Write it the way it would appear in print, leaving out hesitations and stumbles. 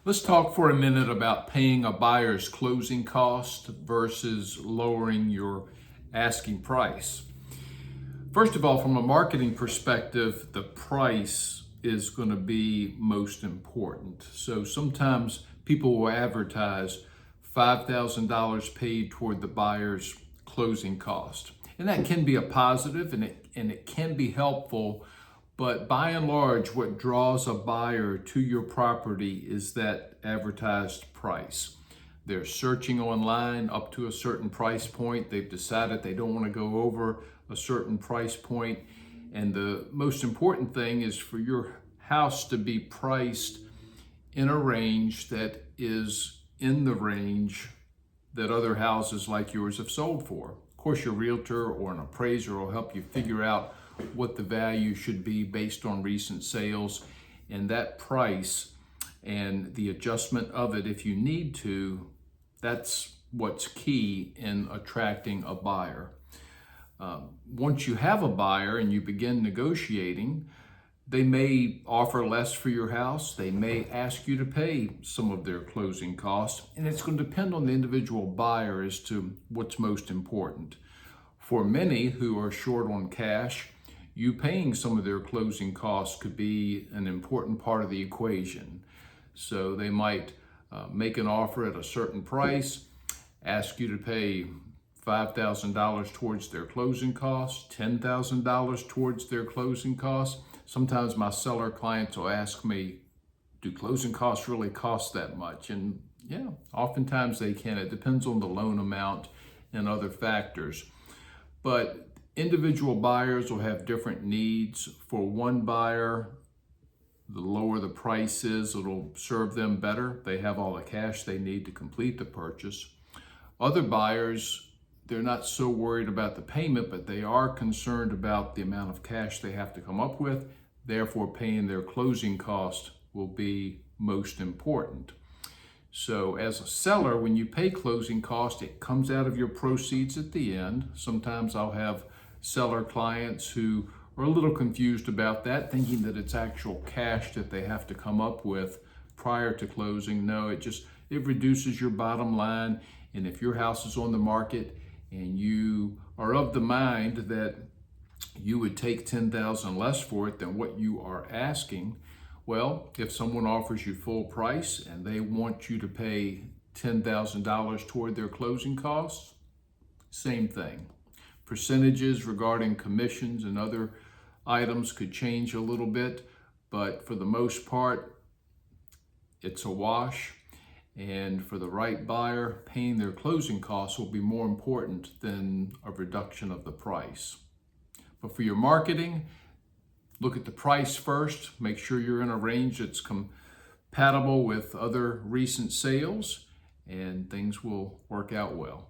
Let's talk for a minute about paying a buyer's closing cost versus lowering your asking price. First of all, from a marketing perspective, the price is going to be most important. So sometimes people will advertise $5,000 paid toward the buyer's closing cost. And that can be a positive and it can be helpful. But by and large, what draws a buyer to your property is that advertised price. They're searching online up to a certain price point. They've decided they don't want to go over a certain price point. And the most important thing is for your house to be priced in a range that is in the range that other houses like yours have sold for. Of course, your realtor or an appraiser will help you figure out what the value should be based on recent sales, and that price and the adjustment of it if you need to, that's what's key in attracting a buyer. Once you have a buyer and you begin negotiating, they may offer less for your house. They may ask you to pay some of their closing costs, and it's going to depend on the individual buyer as to what's most important. For many who are short on cash, you paying some of their closing costs could be an important part of the equation. So they might make an offer at a certain price, ask you to pay $5,000 towards their closing costs, $10,000 towards their closing costs. Sometimes my seller clients will ask me, do closing costs really cost that much? And yeah, oftentimes they can. It depends on the loan amount and other factors. But individual buyers will have different needs. For one buyer, the lower the price is, it'll serve them better. They have all the cash they need to complete the purchase. Other buyers, they're not so worried about the payment, but they are concerned about the amount of cash they have to come up with. Therefore, paying their closing cost will be most important. So as a seller, when you pay closing cost, it comes out of your proceeds at the end. Sometimes I'll have seller clients who are a little confused about that, thinking that it's actual cash that they have to come up with prior to closing. No, it reduces your bottom line. And if your house is on the market and you are of the mind that you would take $10,000 less for it than what you are asking, well, if someone offers you full price and they want you to pay $10,000 toward their closing costs, same thing. Percentages regarding commissions and other items could change a little bit, but for the most part, it's a wash. And for the right buyer, paying their closing costs will be more important than a reduction of the price. But for your marketing, look at the price first. Make sure you're in a range that's compatible with other recent sales, and things will work out well.